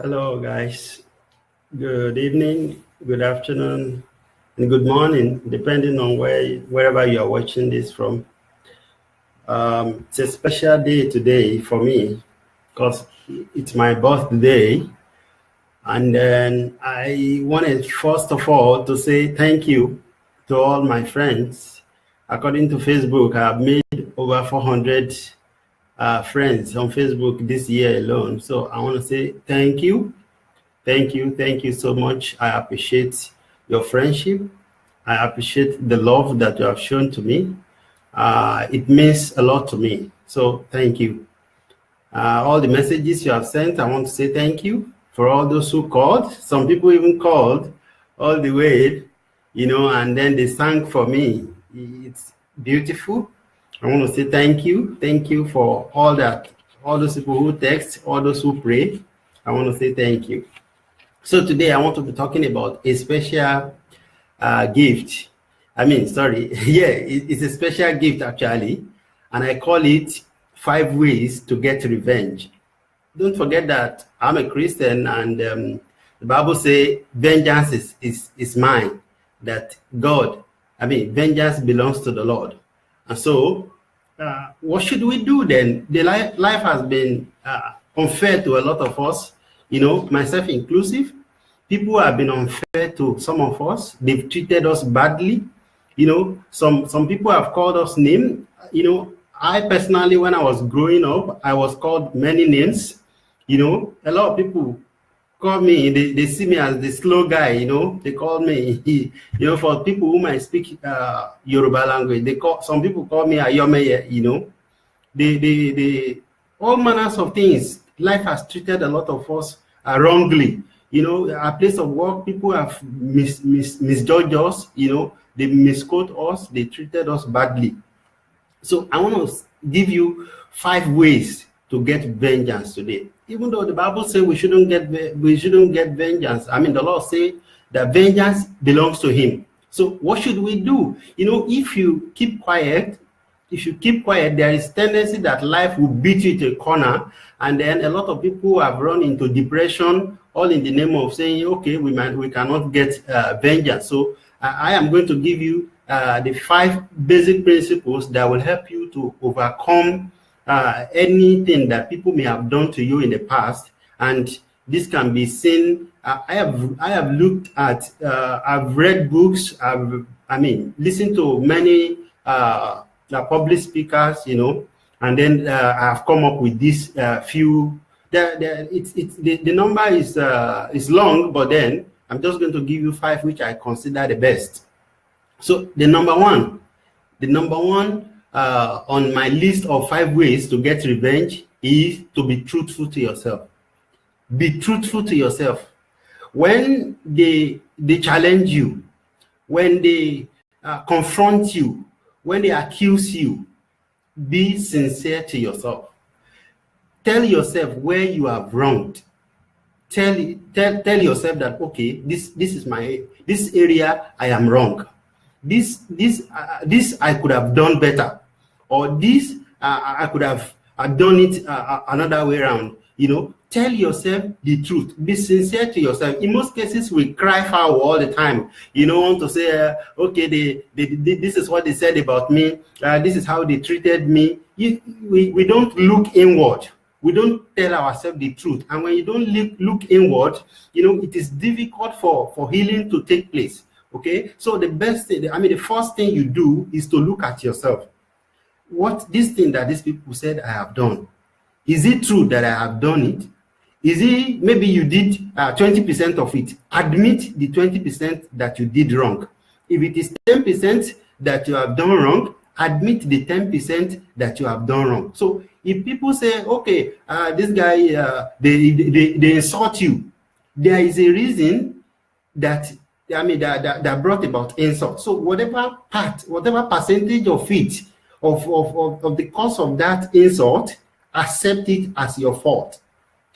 Hello, guys. Good evening, good afternoon, and good morning, depending on wherever you are watching this from. It's a special day today for me because it's my birthday, and then I wanted first of all to say thank you to all my friends. According to Facebook, I have made over 400 friends on Facebook this year alone. So I want to say thank you. Thank you so much. I appreciate your friendship. I appreciate the love that you have shown to me. It means a lot to me. So thank you. All the messages you have sent, I want to say thank you for all those who called. Some people even called all the way, and then they sang for me. It's beautiful. I want to say thank you. Thank you for all that. All those people who text, all those who pray. I want to say thank you. So today I want to be talking about a special gift. It's a special gift actually, and I call it 5 ways to get revenge. Don't forget that I'm a Christian, and the Bible says vengeance is mine. That vengeance belongs to the Lord. And so, what should we do then? The life has been unfair to a lot of us, myself inclusive. People have been unfair to some of us. They've treated us badly. Some people have called us names. I personally, when I was growing up, I was called many names. A lot of people call me, they see me as the slow guy, they call me, for people who might speak Yoruba language, some people call me Ayomeye, they all manners of things. Life has treated a lot of us wrongly. Our place of work, people have misjudged us, they misquote us, they treated us badly. So I want to give you 5 ways to get vengeance today. Even though the Bible says we shouldn't get vengeance. The Lord say that vengeance belongs to Him. So what should we do? If you keep quiet, there is tendency that life will beat you to a corner, and then a lot of people have run into depression, all in the name of saying, okay, we cannot get vengeance. So I am going to give you the 5 basic principles that will help you to overcome anything that people may have done to you in the past. And this can be seen. I have looked at, I've read books, listened to many public speakers, and then I've come up with these few. The number is long, but then I'm just going to give you 5 which I consider the best. So the number one on my list of 5 ways to get revenge is to be truthful to yourself. Be truthful to yourself. When they challenge you, when they confront you, when they accuse you, be sincere to yourself. Tell yourself where you have wronged. Tell yourself that, okay, this area I am wrong. This I could have done better, or this I could have done it another way around. Tell yourself the truth. Be sincere to yourself. In most cases, we cry foul all the time. You don't want to say, okay, this is what they said about me. This is how they treated me. We don't look inward. We don't tell ourselves the truth. And when you don't look inward, it is difficult for healing to take place. Okay, so the best thing, the first thing you do is to look at yourself. What this thing that these people said I have done, is it true that I have done it? Is it maybe you did 20% of it? Admit the 20% that you did wrong. If it is 10% that you have done wrong, admit the 10% that you have done wrong. So if people say, okay, this guy, they insult you, there is a reason that brought about insult. So whatever percentage of it, of the cause of that insult, accept it as your fault.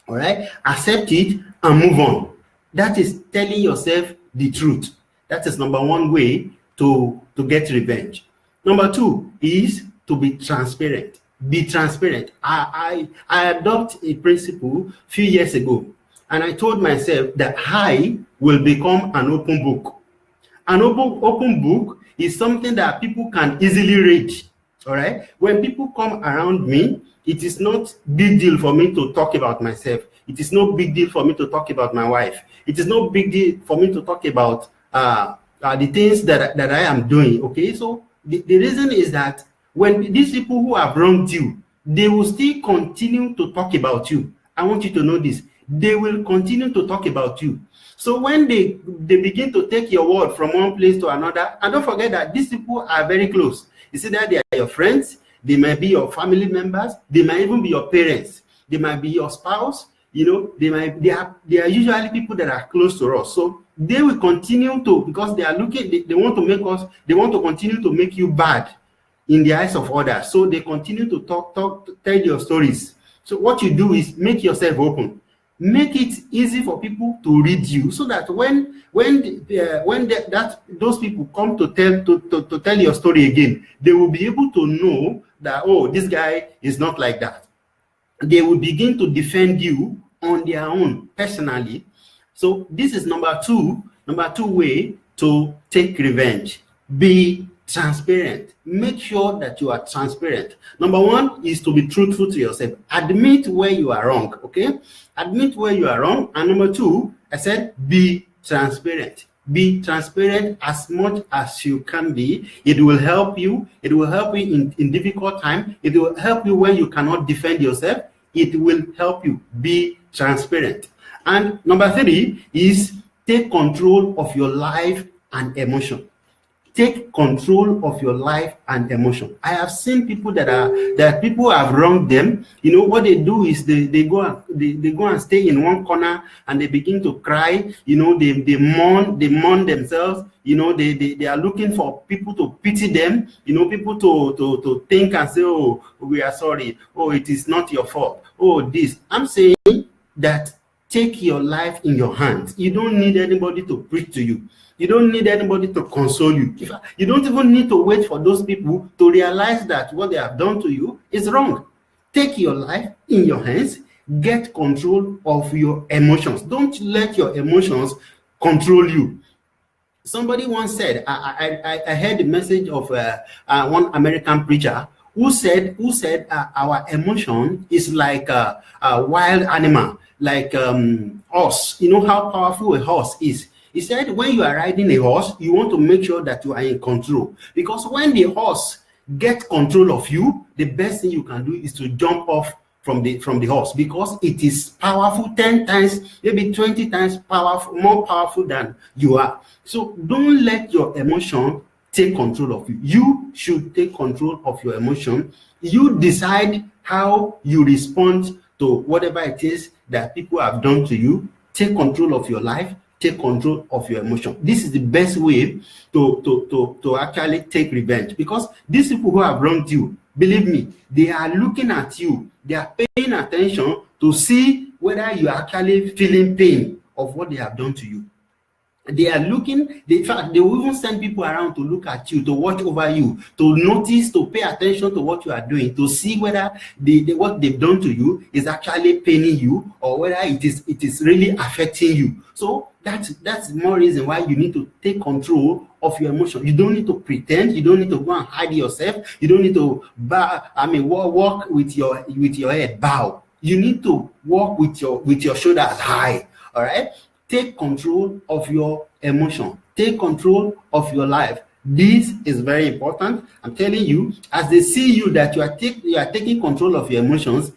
All right? Accept it and move on. That is telling yourself the truth. That is number 1 way to get revenge. Number 2 is to be transparent. Be transparent. I adopt a principle a few years ago. and I told myself that I will become an open book. An open book is something that people can easily read. All right. When people come around me, it is not big deal for me to talk about myself. It is no big deal for me to talk about my wife. It is no big deal for me to talk about the things that I am doing. Okay. So the reason is that when these people who have wronged you, they will still continue to talk about you. I want you to know this. They will continue to talk about you. So when they begin to take your word from one place to another, and don't forget that these people are very close. You see that they are your friends, they might be your family members, they might even be your parents, they might be your spouse, you know, they are usually people that are close to us. So they will continue to, because they are looking, they want to make us, they want to continue to make you bad in the eyes of others. So they continue to tell your stories. So what you do is make yourself open. Make it easy for people to read you, so that when those people come to tell your story again, they will be able to know that, oh, this guy is not like that. They will begin to defend you on their own personally. So this is number two way to take revenge. Be transparent. Make sure that you are transparent. Number one is to be truthful to yourself. Admit where you are wrong. Okay, admit where you are wrong. And number two, I said be transparent. Be transparent as much as you can be. It will help you. It will help you in difficult time. It will help you when you cannot defend yourself. It will help you. Be transparent. And number three is take control of your life and emotion. Take control of your life and emotion. I have seen people that people have wronged them. You know what they do is they go and stay in one corner and they begin to cry. You know, they mourn themselves. You know, they are looking for people to pity them. You know, people to think and say, oh, we are sorry. Oh, it is not your fault. Oh, this. I'm saying that take your life in your hands. You don't need anybody to preach to you. You don't need anybody to console you. You don't even need to wait for those people to realize that what they have done to you is wrong. Take your life in your hands. Get control of your emotions. Don't let your emotions control you. Somebody once said, I heard the message of one American preacher who said our emotion is like a wild animal, like horse. You know how powerful a horse is. He said, when you are riding a horse, you want to make sure that you are in control. Because when the horse gets control of you, the best thing you can do is to jump off from the horse, because it is powerful 10 times, maybe 20 times powerful, more powerful than you are. So don't let your emotion take control of you. You should take control of your emotion. You decide how you respond to whatever it is that people have done to you. Take control of your life. Take control of your emotion. This is the best way to actually take revenge, because these people who have wronged you, believe me, they are looking at you. They are paying attention to see whether you are actually feeling pain of what they have done to you. They are looking, in fact, they will even send people around to look at you, to watch over you, to notice, to pay attention to what you are doing, to see whether what they've done to you is actually paining you, or whether it is really affecting you. So that's more reason why you need to take control of your emotion. You don't need to pretend. You don't need to go and hide yourself. You don't need to walk with your head bowed. You need to walk with your shoulders high. All right. Take control of your emotion. Take control of your life. This is very important. I'm telling you, as they see you that you are taking control of your emotions,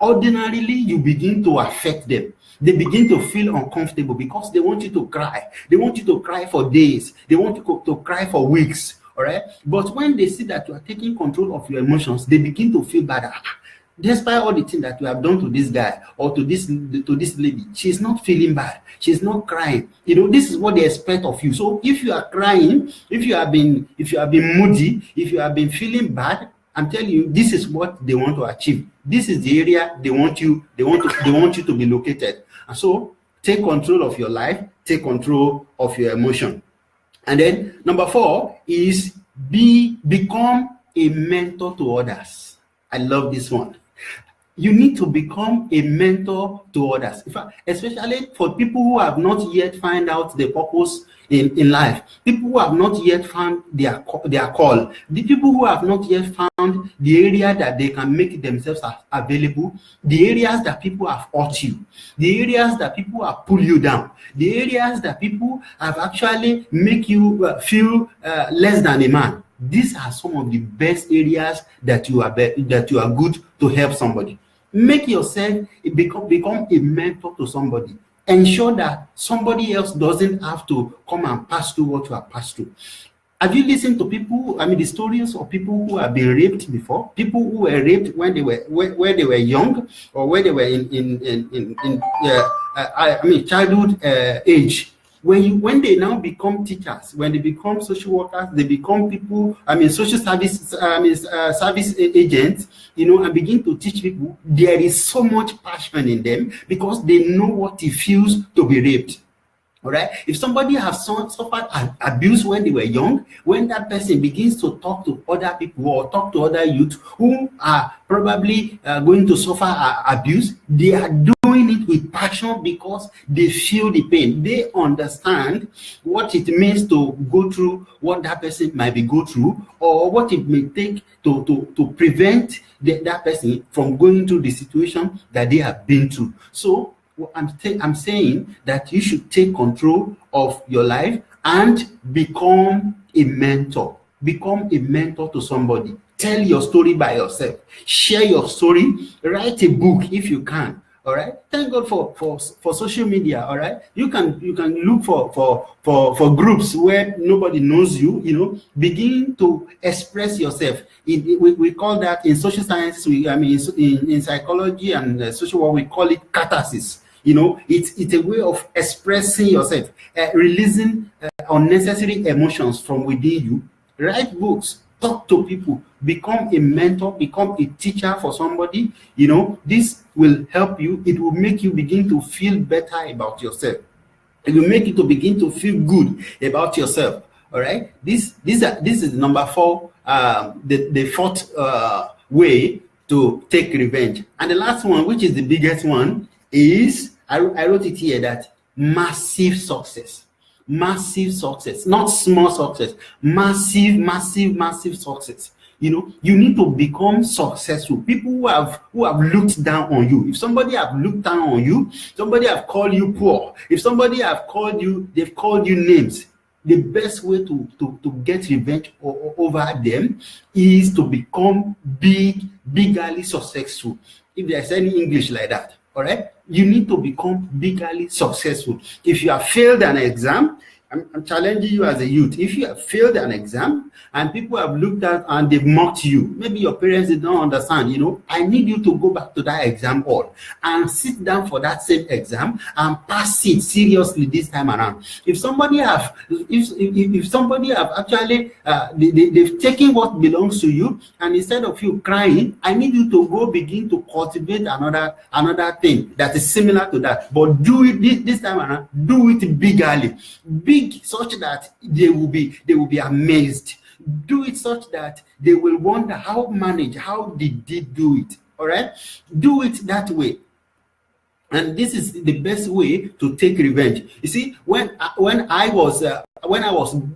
ordinarily you begin to affect them. They begin to feel uncomfortable because they want you to cry. They want you to cry for days. They want you to cry for weeks. All right. But when they see that you are taking control of your emotions, they begin to feel bad. Despite all the things that you have done to this guy or to this lady, she's not feeling bad. She's not crying. You know, this is what they expect of you. So if you are crying, if you have been moody, if you have been feeling bad, I'm telling you, this is what they want to achieve. This is the area they want you to be located. And so take control of your life, take control of your emotion. And then number 4 is become a mentor to others. I love this one. you need to become a mentor to others. In fact, especially for people who have not yet found out the purpose in life, people who have not yet found their call, the people who have not yet found the area that they can make themselves available, the areas that people have hurt you, the areas that people have pulled you down, the areas that people have actually make you feel less than a man. These are some of the best areas that you are good to help somebody. Make yourself become a mentor to somebody. Ensure that somebody else doesn't have to come and pass through what you have passed through. Have you listened to people? I mean, the stories of people who have been raped before, people who were raped when they were young, or when they were in childhood age. When they now become teachers, when they become social workers, they become people, social service service agents, and begin to teach people, there is so much passion in them because they know what it feels to be raped. All right. If somebody has suffered abuse when they were young, when that person begins to talk to other people or talk to other youth who are probably going to suffer abuse, they are doing it with passion because they feel the pain. They understand what it means to go through what that person might be go through, or what it may take to prevent that person from going through the situation that they have been through. So I'm saying that you should take control of your life and become a mentor. Become a mentor to somebody. Tell your story by yourself. Share your story. Write a book if you can. All right. Thank God for social media. All right. You can look for groups where nobody knows you. Begin to express yourself. We call that in social sciences. In psychology and social work, we call it catharsis. It's a way of expressing yourself, releasing unnecessary emotions from within you. Write books, talk to people, become a mentor, become a teacher for somebody. This will help you. It will make you begin to feel better about yourself. It will make you to begin to feel good about yourself. All right. This is number 4, the fourth way to take revenge. And the last one, which is the biggest one, is I wrote it here, that massive success. Massive success, not small success. Massive success. You need to become successful. People who have looked down on you. If somebody have looked down on you, somebody have called you poor, if somebody have called you, they've called you names, the best way to get revenge over them is to become bigly successful. If there's any English like that. All right, you need to become bigly successful. If you have failed an exam, I'm challenging you as a youth. If you have failed an exam and people have looked at and they've mocked you, maybe your parents did not understand, I need you to go back to that exam hall and sit down for that same exam and pass it seriously this time around. If somebody have actually they've taken what belongs to you, and instead of you crying, I need you to go begin to cultivate another thing that is similar to that, but do it this time around. Do it bigly. Big, such that they will be amazed. Do it such that they will wonder how did they do it. All right, do it that way. And this is the best way to take revenge. You see, when I was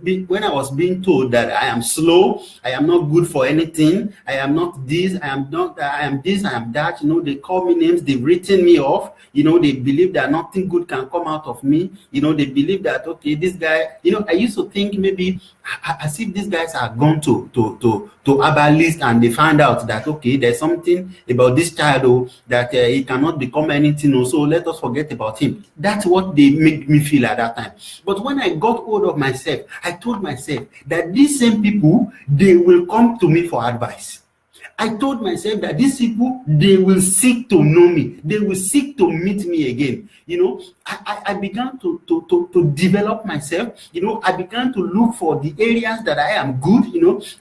being told that I am slow, I am not good for anything, I am not this, I am this, I am that, they call me names, they've written me off, they believe that nothing good can come out of me, they believe that, okay, this guy, I used to think maybe as if these guys are gone to herbalist and they find out that, okay, there's something about this child that he cannot become anything, so let us forget about him. That's what they make me feel at that time. But when I got hold of myself, I told myself that these same people, they will come to me for advice. I told myself that these people, they will seek to know me. They will seek to meet me again. I began to develop myself. I began to look for the areas that I am good.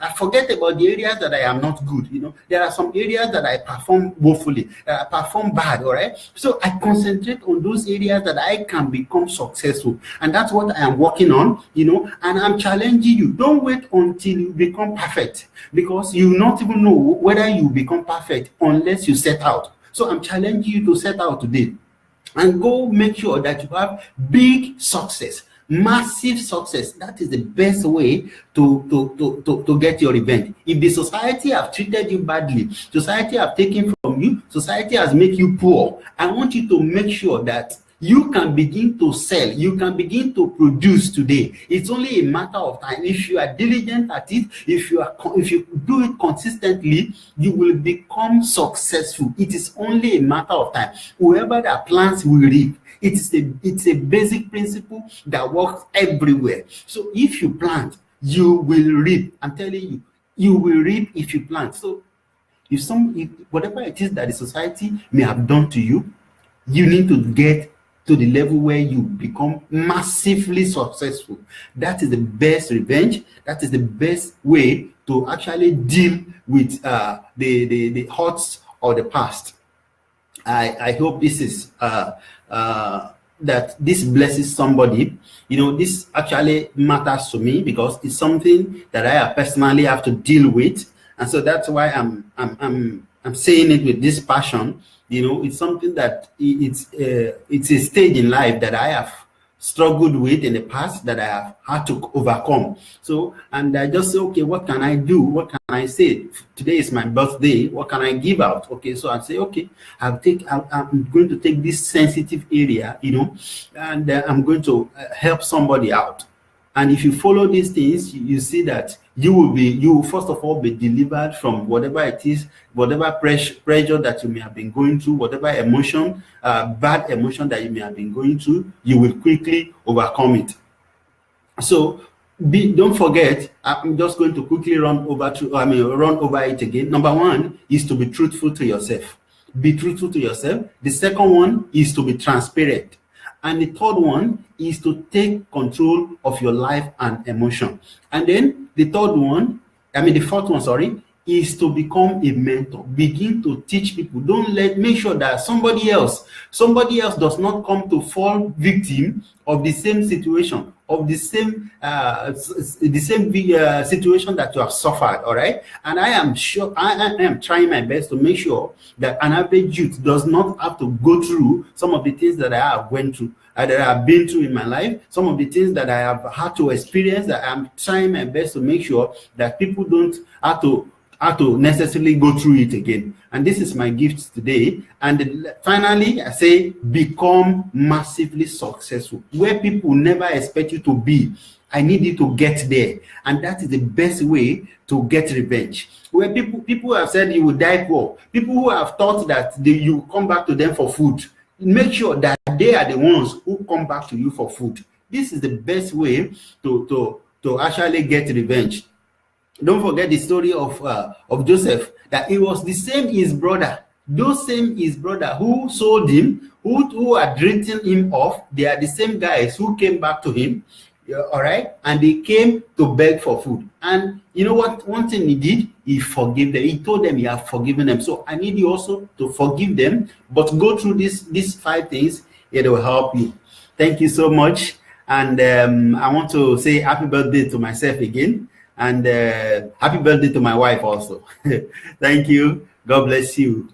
I forget about the areas that I am not good. There are some areas that I perform woefully, I perform bad. All right. So I concentrate on those areas that I can become successful, and that's what I am working on. And I'm challenging you. Don't wait until you become perfect, because you will not even know whether you become perfect unless you set out. So I'm challenging you to set out today and go make sure that you have big success, massive success. That is the best way to get your revenge. If the society have treated you badly, society have taken from you, society has made you poor, I want you to make sure that you can begin to sell, you can begin to produce today. It's only a matter of time. If you are diligent at it, if you do it consistently, you will become successful. It is only a matter of time. Whoever that plants will reap. It's a basic principle that works everywhere. So if you plant, you will reap. I'm telling you, you will reap if you plant. So if whatever it is that the society may have done to you, you need to get to the level where you become massively successful. That is the best revenge. That is the best way to actually deal with the hurts of the past. I hope this is that this blesses somebody. This actually matters to me because it's something that I personally have to deal with, and so that's why I'm saying it with this passion. It's something that it's a stage in life that I have struggled with in the past, that I have had to overcome. So, and I just say, okay, what can I do? What can I say? Today is my birthday. What can I give out? Okay, so I say, okay, I'm going to take this sensitive area, and I'm going to help somebody out. And if you follow these things, you see that you will first of all be delivered from whatever it is, whatever pressure that you may have been going through, whatever emotion, bad emotion that you may have been going through, you will quickly overcome it. So don't forget, I'm just going to quickly run over it again. Number one is to be truthful to yourself. Be truthful to yourself. The second one is to be transparent. And the third one is to take control of your life and emotion. And then the fourth one, is to become a mentor. Begin to teach people. Make sure that somebody else does not come to fall victim of the same situation, of the same situation that you have suffered. All right. And I am trying my best to make sure that an average youth does not have to go through some of the things that I have went through, that I have been through in my life, some of the things that I have had to experience. That I'm trying my best to make sure that people don't have to necessarily go through it again. And this is my gift today. And finally, I say, become massively successful where people never expect you to be. I need you to get there, and that is the best way to get revenge. Where people have said you will die poor, people who have thought that you come back to them for food, make sure that they are the ones who come back to you for food. This is the best way to actually get revenge. Don't forget the story of Joseph, that it was the same his brother who sold him, who had written him off. They are the same guys who came back to him, all right, and they came to beg for food. And you know what? One thing he did, he forgave them. He told them he had forgiven them. So I need you also to forgive them, but go through these 5 things. It will help you. Thank you so much, and I want to say happy birthday to myself again. And happy birthday to my wife also. Thank you. God bless you.